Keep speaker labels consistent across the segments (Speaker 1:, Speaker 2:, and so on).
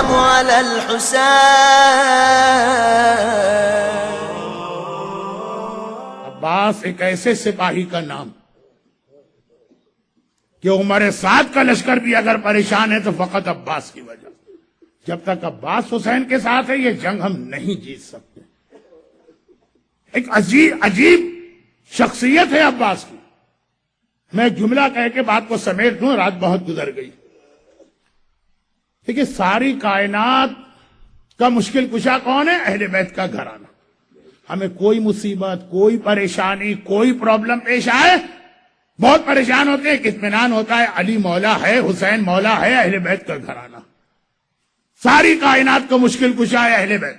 Speaker 1: السلام على الحسين.
Speaker 2: عباس ایک ایسے سپاہی کا نام کہ عمر سعد کا لشکر بھی اگر پریشان ہے تو فقط عباس کی وجہ. جب تک عباس حسین کے ساتھ ہے یہ جنگ ہم نہیں جیت سکتے. ایک عجیب شخصیت ہے عباس کی. میں ایک جملہ کہہ کے بات کو سمیٹ دوں، رات بہت گزر گئی. دیکھیے ساری کائنات کا مشکل کشا کون ہے؟ اہل بیت کا گھرانہ. ہمیں کوئی مصیبت، کوئی پریشانی، کوئی پرابلم پیش آئے بہت پریشان ہوتے ہیں، اطمینان ہوتا ہے علی مولا ہے، حسین مولا ہے، اہل بیت کا گھرانہ. ساری کائنات کو مشکل کشا ہے اہل بیت.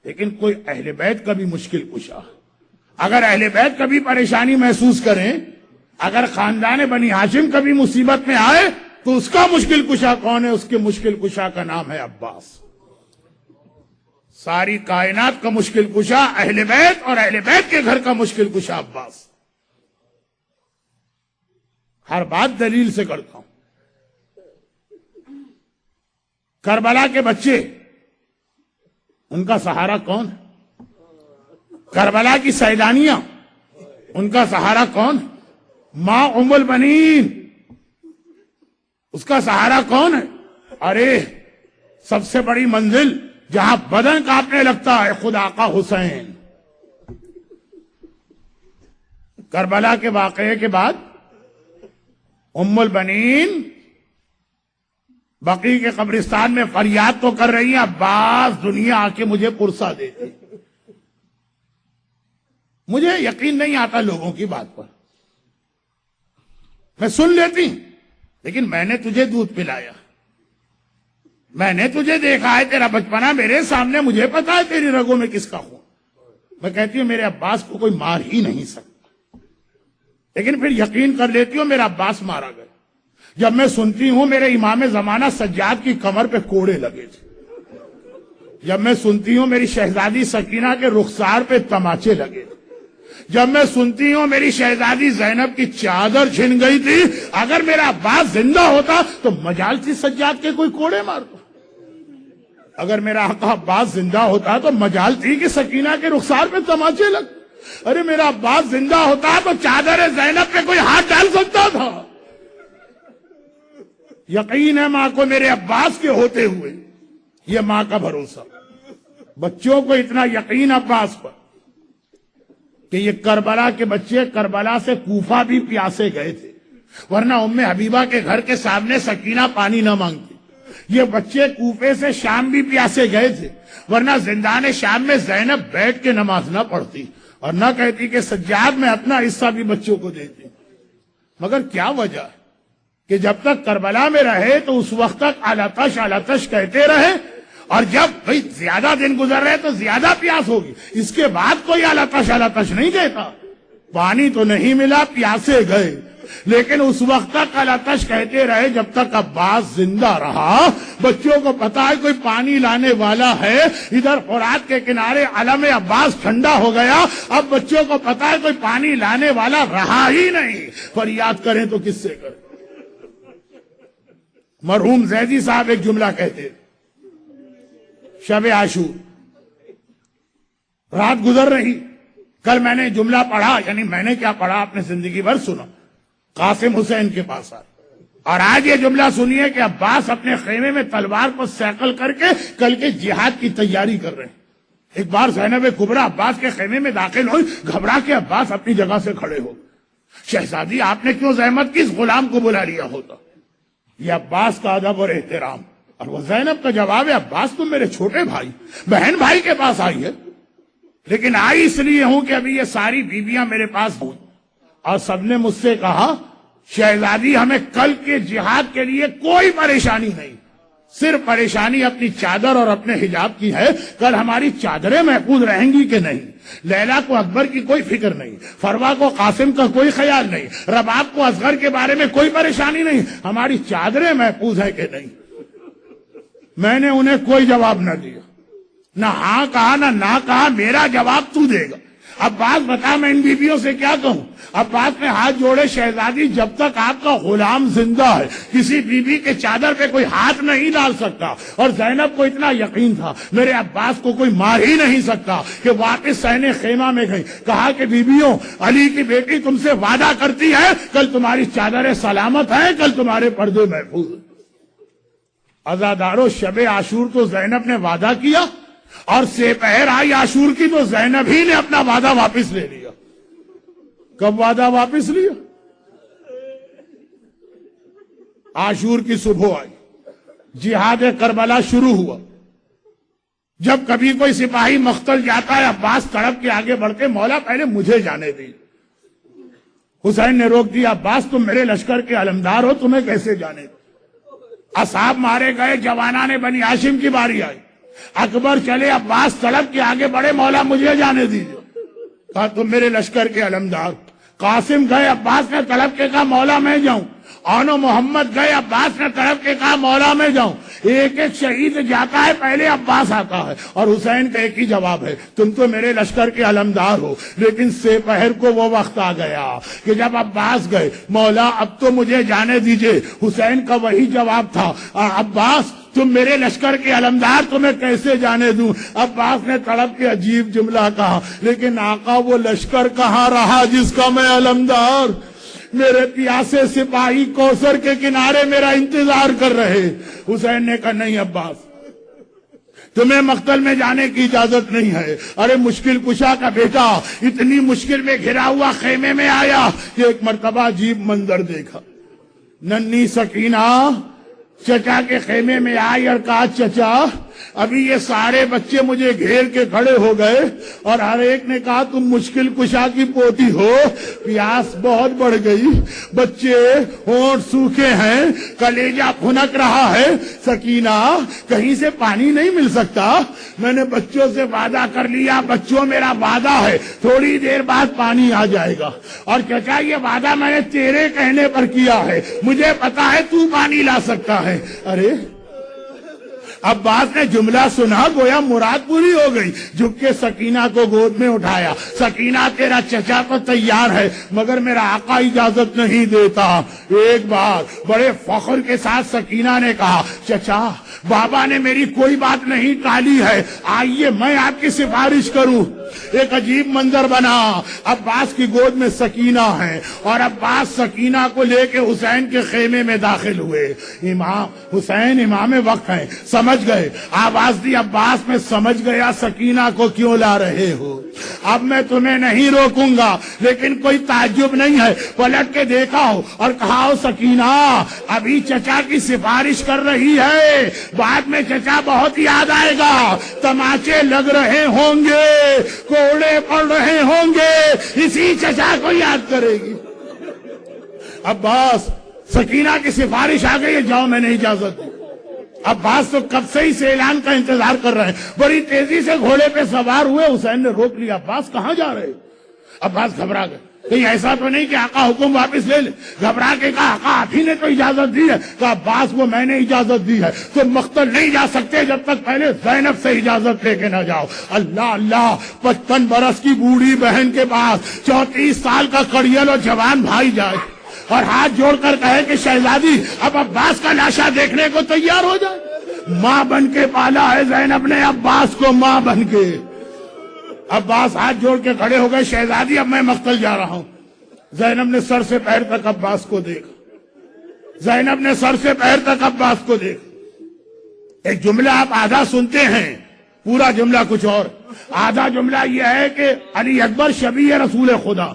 Speaker 2: لیکن کوئی اہل بیت کا بھی مشکل کشا. اگر اہل بیت کبھی پریشانی محسوس کریں، اگر خاندان بنی ہاشم کبھی مصیبت میں آئے تو اس کا مشکل کشا کون ہے؟ اس کے مشکل کشا کا نام ہے عباس. ساری کائنات کا مشکل کشا اہل بیت اور اہل بیت کے گھر کا مشکل کشا عباس. ہر بات دلیل سے کرتا ہوں. کربلا کے بچے ان کا سہارا کون؟ کربلا کی سیلانیاں ان کا سہارا کون؟ ماں ام البنین اس کا سہارا کون ہے؟ ارے سب سے بڑی منزل جہاں بدن کانپنے لگتا ہے خدا کا حسین. کربلا کے واقعے کے بعد ام البنین بقی کے قبرستان میں فریاد تو کر رہی ہیں عباس دنیا آ کے مجھے پرسا دیتی. مجھے یقین نہیں آتا لوگوں کی بات پر. میں سن لیتی لیکن میں نے تجھے دودھ پلایا، میں نے تجھے دیکھا ہے، تیرا بچپنا میرے سامنے، مجھے پتا ہے تیری رگوں میں کس کا خون. میں کہتی ہوں میرے عباس کو کوئی مار ہی نہیں سکتا، لیکن پھر یقین کر لیتی ہوں میرا عباس مارا گیا. جب میں سنتی ہوں میرے امام زمانہ سجاد کی کمر پہ کوڑے لگے تھے، جب میں سنتی ہوں میری شہزادی سکینہ کے رخسار پہ تماچے لگے تھے، جب میں سنتی ہوں میری شہزادی زینب کی چادر چھن گئی تھی، اگر میرا عباس زندہ ہوتا تو مجال تھی سجاد کے کوئی کوڑے مارتا. اگر میرا آقا عباس زندہ ہوتا تو مجال تھی کہ سکینہ کے رخسار پہ تماچے لگ. ارے میرا عباس زندہ ہوتا تو چادر زینب پہ کوئی ہاتھ ڈال سکتا تھا. یقین ہے ماں کو میرے عباس کے ہوتے ہوئے، یہ ماں کا بھروسہ. بچوں کو اتنا یقین عباس پر کہ یہ کربلا کے بچے کربلا سے کوفہ بھی پیاسے گئے تھے، ورنہ ام حبیبہ کے گھر کے سامنے سکینہ پانی نہ مانگتی. یہ بچے کوفے سے شام بھی پیاسے گئے تھے، ورنہ زندان شام میں زینب بیٹھ کے نماز نہ پڑھتی اور نہ کہتی کہ سجاد میں اپنا حصہ بھی بچوں کو دیتی. مگر کیا وجہ ہے کہ جب تک کربلا میں رہے تو اس وقت تک الاتش الاتش کہتے رہے، اور جب بھئی زیادہ دن گزر رہے تو زیادہ پیاس ہوگی، اس کے بعد کوئی الاتش الاتش نہیں کہتا. پانی تو نہیں ملا، پیاسے گئے، لیکن اس وقت تک الاتش کہتے رہے جب تک عباس زندہ رہا. بچوں کو پتا ہے کوئی پانی لانے والا ہے. ادھر فرات کے کنارے علم عباس ٹھنڈا ہو گیا، اب بچوں کو پتا ہے کوئی پانی لانے والا رہا ہی نہیں. فریاد کریں تو کس سے کریں؟ مرحوم زیدی صاحب ایک جملہ کہتے، شب عاشور رات گزر رہی، کل میں نے جملہ پڑھا، یعنی میں نے کیا پڑھا اپنے زندگی بھر سنا، قاسم حسین کے پاس آئے اور آج یہ جملہ سنیے کہ عباس اپنے خیمے میں تلوار کو سیکل کر کے کل کے جہاد کی تیاری کر رہے ہیں. ایک بار زینب کبریٰ عباس کے خیمے میں داخل ہوئی، گھبرا کے عباس اپنی جگہ سے کھڑے ہو. شہزادی آپ نے کیوں زحمت کی، اس غلام کو بلا لیا ہوتا. یہ عباس کا ادب اور احترام. اور وہ زینب کا جواب ہے عباس تم میرے چھوٹے بھائی بہن بھائی کے پاس آئی ہے، لیکن آئی اس لیے ہوں کہ ابھی یہ ساری بیویاں میرے پاس ہوں اور سب نے مجھ سے کہا شہزادی ہمیں کل کے جہاد کے لیے کوئی پریشانی نہیں، صرف پریشانی اپنی چادر اور اپنے حجاب کی ہے. کل ہماری چادریں محفوظ رہیں گی کہ نہیں؟ لیلا کو اکبر کی کوئی فکر نہیں، فروا کو قاسم کا کوئی خیال نہیں، رباب کو اصغر کے بارے میں کوئی پریشانی نہیں، ہماری چادریں محفوظ ہیں کہ نہیں؟ میں نے انہیں کوئی جواب نہ دیا، نہ ہاں کہا نہ کہا. میرا جواب تو دے گا. عباس بتا میں ان بیویوں سے کیا کہوں؟ عباس نے ہاتھ جوڑے، شہزادی جب تک آپ کا غلام زندہ ہے کسی بیوی کے چادر پہ کوئی ہاتھ نہیں ڈال سکتا، اور زینب کو اتنا یقین تھا میرے عباس کو کوئی مار ہی نہیں سکتا کہ واپس صحن خیمہ میں گئی. کہا کہ بیویوں، علی کی بیٹی تم سے وعدہ کرتی ہے کل تمہاری چادریں سلامت ہیں، کل تمہارے پردے محفوظ ہیں. عزادارو، شب عاشور تو زینب نے وعدہ کیا، اور سپہر آئی عاشور کی تو زینب ہی نے اپنا وعدہ واپس لے لیا. کب وعدہ واپس لیا؟ عاشور کی صبح آئی، جہاد کربلا شروع ہوا. جب کبھی کوئی سپاہی مقتل جاتا ہے عباس تڑپ کے آگے بڑھ کے مولا پہلے مجھے جانے دی. حسین نے روک دیا، عباس تم میرے لشکر کے علمدار ہو، تمہیں کیسے جانے دی؟ اصحاب مارے گئے، جوانان بنی ہاشم کی باری آئی. اکبر چلے، عباس تڑپ کے آگے بڑھے، مولا مجھے جانے دیجیے. کہا تم میرے لشکر کے علمدار. قاسم گئے، عباس نے تڑپ کے کہا مولا میں جاؤں. آنو محمد گئے، عباس نے تڑپ کے کہا مولا میں جاؤں. ایک ایک شہید جاتا ہے، پہلے عباس آتا ہے، اور حسین کا ایک ہی جواب ہے، تم تو میرے لشکر کے علمدار ہو. لیکن سپہر کو وہ وقت آ گیا کہ جب عباس گئے، مولا اب تو مجھے جانے دیجئے. حسین کا وہی جواب تھا، عباس تم میرے لشکر کے علمدار، تمہیں کیسے جانے دوں. عباس نے تڑپ کے عجیب جملہ کہا، لیکن آقا وہ لشکر کہاں رہا جس کا میں علمدار؟ میرے پیاسے سپاہی کوثر کے کنارے میرا انتظار کر رہے. حسین نے کہا نہیں عباس، تمہیں مقتل میں جانے کی اجازت نہیں ہے. ارے مشکل کشا کا بیٹا اتنی مشکل میں گھرا ہوا خیمے میں آیا کہ ایک مرتبہ عجیب منظر دیکھا. ننھی سکینہ چچا کے خیمے میں آئی اور کہا چچا ابھی یہ سارے بچے مجھے گھیر کے کھڑے ہو گئے، اور ہر ایک نے کہا تم مشکل کشا کی پوتی ہو، پیاس بہت بڑھ گئی، بچے ہونٹ سوکھے ہیں، کلیجہ پھنک رہا ہے. سکینہ کہیں سے پانی نہیں مل سکتا؟ میں نے بچوں سے وعدہ کر لیا، بچوں میرا وعدہ ہے تھوڑی دیر بعد پانی آ جائے گا. اور چچا یہ وعدہ میں نے تیرے کہنے پر کیا ہے، مجھے پتا ہے تو پانی لا سکتا ہے. ارے عباس نے جملہ سنا، گویا مراد پوری ہو گئی. جھک کے سکینہ کو گود میں اٹھایا. سکینہ تیرا چچا تو تیار ہے مگر میرا آقا اجازت نہیں دیتا. ایک بار بڑے فخر کے ساتھ سکینہ نے کہا چچا بابا نے میری کوئی بات نہیں ٹالی ہے، آئیے میں آپ کی سفارش کروں. ایک عجیب منظر بنا، عباس کی گود میں سکینہ ہے اور عباس سکینہ کو لے کے حسین کے خیمے میں داخل ہوئے. امام حسین امام وقت ہیں، سمجھ گئے، آواز دی عباس میں سمجھ گیا سکینہ کو کیوں لا رہے ہو. اب میں تمہیں نہیں روکوں گا، لیکن کوئی تعجب نہیں ہے. پلٹ کے دیکھا ہو اور کہا ہو سکینہ ابھی چچا کی سفارش کر رہی ہے، بعد میں چچا بہت یاد آئے گا، تماچے لگ رہے ہوں گے، کوڑے پڑ رہے ہوں گے، اسی چچا کو یاد کرے گی. عباس سکینہ کی سفارش آ گئی ہے، جاؤ میں نے اجازت دی. عباس تو کب سے ہی سے اعلان کا انتظار کر رہے ہیں، بڑی تیزی سے گھوڑے پہ سوار ہوئے. حسین نے روک لیا، عباس کہاں جا رہے؟ عباس گھبرا گئے، کہیں ایسا تو نہیں کہ آقا حکم واپس لے لے. گھبرا کے کہا آقا آپ ہی نے تو اجازت دی ہے. کہا عباس وہ میں نے اجازت دی ہے، تو مقتل نہیں جا سکتے جب تک پہلے زینب سے اجازت لے کے نہ جاؤ. اللہ اللہ، 55 برس کی بوڑھی بہن کے پاس 34 سال کا کڑیل اور جوان بھائی جائے اور ہاتھ جوڑ کر کہے کہ شہزادی اب عباس کا لاشا دیکھنے کو تیار ہو جائے. ماں بن کے پالا ہے زینب نے عباس کو، ماں بن کے. عباس ہاتھ جوڑ کے کھڑے ہو گئے، شہزادی اب میں مقتل جا رہا ہوں. زینب نے سر سے پیر تک عباس کو دیکھا، زینب نے سر سے پیر تک عباس کو دیکھا. ایک جملہ آپ آدھا سنتے ہیں، پورا جملہ کچھ اور. آدھا جملہ یہ ہے کہ علی اکبر شبیہ رسول خدا،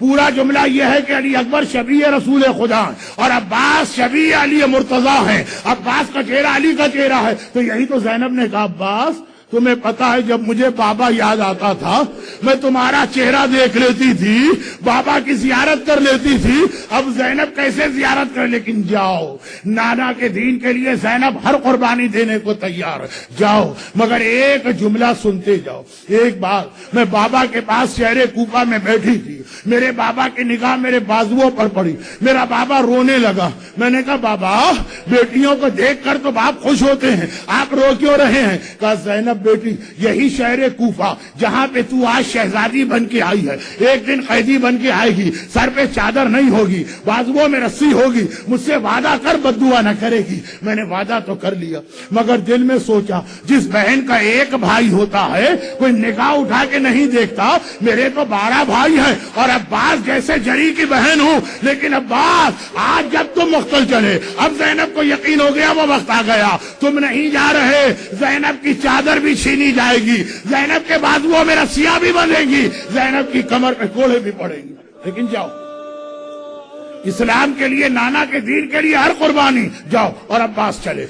Speaker 2: پورا جملہ یہ ہے کہ علی اکبر شبیہ رسول خدا اور عباس شبیہ علی مرتضیٰ ہیں. عباس کا چہرہ علی کا چہرہ ہے. تو یہی تو زینب نے کہا عباس تمہیں پتا ہے جب مجھے بابا یاد آتا تھا میں تمہارا چہرہ دیکھ لیتی تھی، بابا کی زیارت کر لیتی تھی، اب زینب کیسے زیارت کر. لیکن جاؤ، نانا کے دین کے لیے زینب ہر قربانی دینے کو تیار ہے، جاؤ مگر ایک جملہ سنتے جاؤ. ایک بار میں بابا کے پاس شہر کوفہ میں بیٹھی تھی، میرے بابا کی نگاہ میرے بازوؤں پر پڑی، میرا بابا رونے لگا. میں نے کہا بابا بیٹیوں کو دیکھ کر تو باپ خوش ہوتے ہیں، آپ رو کیوں رہے ہیں؟ کہا زینب بیٹی یہی شہر کوفہ جہاں پہ تو آج شہزادی بن کے آئی ہے ایک دن قیدی بن کے آئے گی, سر پہ چادر نہیں ہوگی, بازوؤں میں رسی ہوگی, مجھ سے وعدہ کر بد دعا نہ کرے گی. میں نے وعدہ تو کر لیا, مگر دل میں سوچا جس بہن کا ایک بھائی ہوتا ہے کوئی نگاہ اٹھا کے نہیں دیکھتا, میرے تو 12 بھائی ہیں اور عباس جیسے جری کی بہن ہوں, لیکن عباس آج جب تم مختل چلے, اب زینب کو یقین ہو گیا وہ وقت آ گیا, تم نہیں جا رہے, زینب کی چادر بھی چھینی جائے گی, زینب کے بازوؤں میں رسیاں بھی بندھیں گی, زینب کی کمر پہ کوڑے بھی پڑیں گی, لیکن جاؤ اسلام کے لیے, نانا کے دین کے لیے ہر قربانی, جاؤ. اور عباس چلے.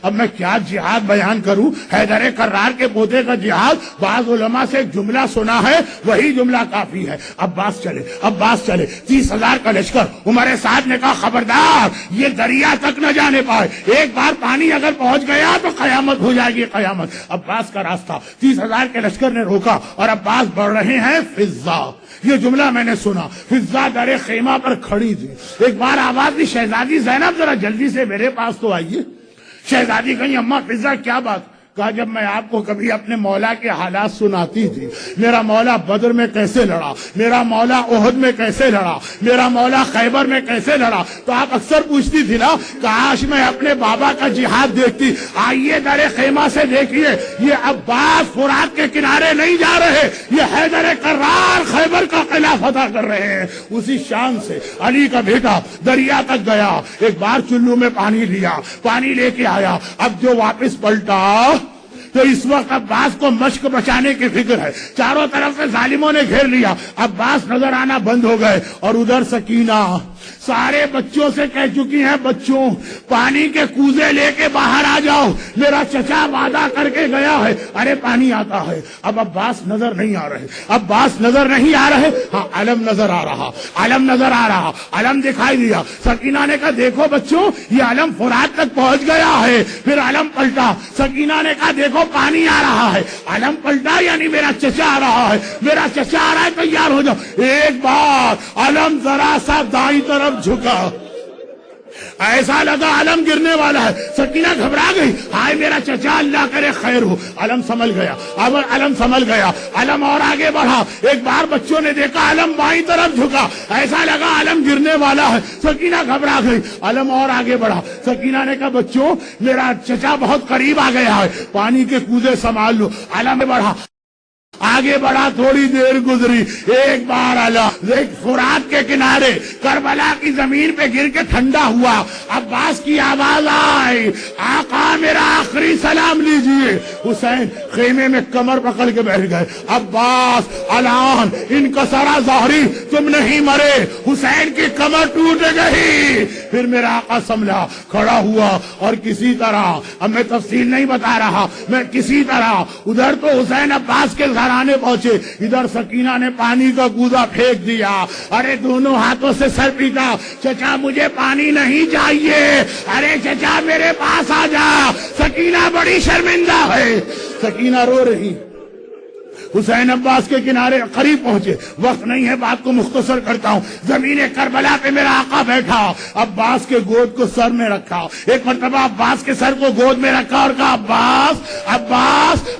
Speaker 2: اب میں کیا جہاد بیان کروں, حیدر کرار کے پوتے کا جہاد, بعض علماء سے ایک جملہ سنا ہے وہی جملہ کافی ہے. عباس چلے 30,000 کا لشکر. عمر سعد نے کہا خبردار یہ دریا تک نہ جانے پائے, ایک بار پانی اگر پہنچ گیا تو قیامت ہو جائے گی قیامت. عباس کا راستہ 30,000 کے لشکر نے روکا اور عباس بڑھ رہے ہیں فضا. یہ جملہ میں نے سنا, فضا در خیمہ پر کھڑی تھی. ایک بار آواز دی شہزادی زینب ذرا جلدی سے میرے پاس تو آئیے. شہزادی کہیں اماں فضا کیا بات؟ کہا جب میں آپ کو کبھی اپنے مولا کے حالات سناتی تھی, میرا مولا بدر میں کیسے لڑا, میرا مولا احد میں کیسے لڑا, میرا مولا خیبر میں کیسے لڑا, تو آپ اکثر پوچھتی تھی نا کاش میں اپنے بابا کا جہاد دیکھتی. آئیے در خیمہ سے دیکھیے, یہ عباس فرات کے کنارے نہیں جا رہے, یہ حیدر کرار خیبر کا قلعہ فتح کر رہے ہیں. اسی شان سے علی کا بیٹا دریا تک گیا, ایک بار چلو میں پانی لیا, پانی لے کے آیا. اب جو واپس پلٹا تو اس وقت عباس کو مشق بچانے کی فکر ہے, چاروں طرف سے ظالموں نے گھیر لیا, عباس نظر آنا بند ہو گئے. اور ادھر سکینہ سارے بچوں سے کہہ چکی ہیں, بچوں پانی کے کوزے لے کے باہر آ جاؤ, میرا چچا وعدہ کر کے گیا ہے. ارے پانی آتا ہے. اب عباس نظر نہیں آ رہے, ہاں علم نظر آ رہا, علم دکھائی دیا. سکینہ نے کہا دیکھو بچوں یہ علم فرات تک پہنچ گیا ہے. پھر علم پلٹا, سکینہ نے کہا دیکھو پانی آ رہا ہے. علم پلٹا یعنی میرا چچا آ رہا ہے, تیار ہو جاؤ. ایک بار علم ذرا سا دائیں طرف جھکا, ایسا لگا علم گرنے والا ہے. سکینہ گھبرا گئی, ہائے میرا چچا اللہ کرے خیر ہو. علم سنبھل گیا, علم اور آگے بڑھا. ایک بار بچوں نے دیکھا علم بائیں طرف جھکا, ایسا لگا علم گرنے والا ہے. سکینہ گھبرا گئی, علم اور آگے بڑھا. سکینہ نے کہا بچوں میرا چچا بہت قریب آ گیا ہے, پانی کے کوزے سنبھال لو. علم بڑھا, آگے بڑھا, تھوڑی دیر گزری, ایک بار ایک فرات کے کنارے کربلا کی زمین پہ گر کے ٹھنڈا ہوا. عباس کی آواز آئی, آقا میرا آخری سلام لیجئے. حسین خیمے میں کمر پکڑ کے بیٹھ گئے. عباس الان انکسرا ظہری, تم نہیں مرے, حسین کی کمر ٹوٹ گئی. پھر میرا آقا سنبھلا, کھڑا ہوا اور کسی طرح, اب میں تفصیل نہیں بتا رہا, میں کسی طرح ادھر تو حسین عباس کے گھرانے پہنچے, ادھر سکینہ نے پانی کا کوزہ پھینک دیا. ارے دونوں ہاتھوں سے سر پیٹا, چچا مجھے پانی نہیں چاہیے, ارے چچا میرے پاس آ جا. سکینہ بڑی شرمندہ ہے, سکینہ رو رہی. حسین عباس کے کنارے قریب پہنچے, وقت نہیں ہے بات کو مختصر کرتا ہوں. زمین کربلا پہ میرا آقا بیٹھا, عباس کے گود کو سر میں رکھا. ایک مرتبہ عباس کے سر کو گود میں رکھا اور کہا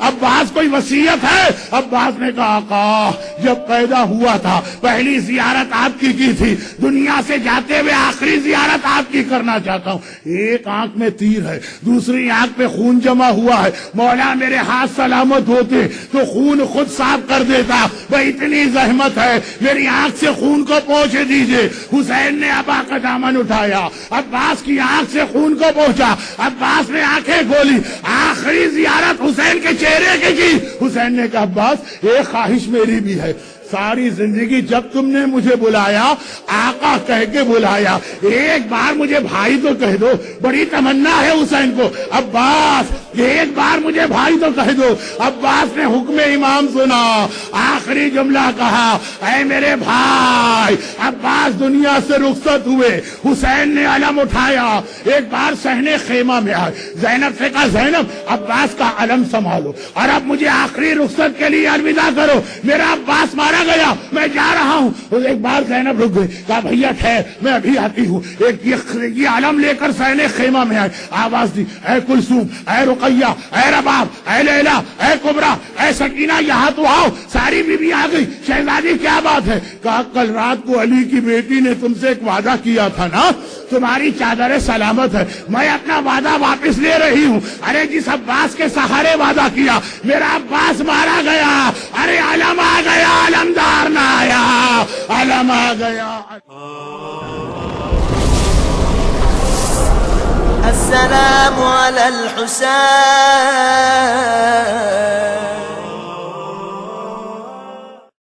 Speaker 2: عباس کوئی وصیت ہے؟ عباس نے کہا آقا جب پیدا ہوا تھا پہلی زیارت آپ کی تھی, دنیا سے جاتے ہوئے آخری زیارت آپ کی کرنا چاہتا ہوں. ایک آنکھ میں تیر ہے, دوسری آنکھ پہ خون جمع ہوا ہے, مولا میرے ہاتھ سلامت ہوتے تو خون خود صاف کر دیتا, وہ اتنی زحمت ہے میری آنکھ سے خون کو پہنچے دیجئے. حسین نے ابا کا دامن اٹھایا, عباس کی آنکھ سے خون کو پہنچا. عباس نے آنکھیں کھولی, آخری زیارت حسین کے چہرے کی. حسین نے کہا عباس ایک خواہش میری بھی ہے, ساری زندگی جب تم نے مجھے بلایا آقا کہہ کے بلایا, ایک بار مجھے بھائی تو کہہ دو. بڑی تمنا ہے حسین کو, عباس ایک بار مجھے بھائی تو کہہ دو. عباس نے حکم امام سنا, آخری جملہ کہا اے میرے بھائی. عباس دنیا سے رخصت ہوئے, حسین نے علم اٹھایا, ایک بار صحنے خیمہ میں آئے. زینب سے کہا زینب عباس کا علم سنبھالو اور اب مجھے آخری رخصت کے لیے الوداع کرو. میرا عباس مارا مارا گیا، میں جا رہا ہوں. ایک بار زینب رک گئی، کہا بھیا ٹھہر میں ابھی آتی ہوں. ایک یہ علم لے کر سینے خیمہ میں آئے، آواز دی اے کلثوم، اے رقیہ، اے رباب، اے لیلا، اے کبرا، اے سکینہ، یہاں تو آؤ. ساری بیوی آ گئی. شہزادی کیا بات ہے؟ کہا کل رات کو علی کی بیٹی نے تم سے ایک وعدہ کیا تھا نا، تمہاری چادر سلامت ہے، میں اپنا وعدہ واپس لے رہی ہوں. ارے جس عباس کے سہارے وعدہ کیا، میرا عباس مارا گیا. ارے علم آ گیا، علمدار نہ آیا، علم آ گیا.
Speaker 1: السلام على الحسين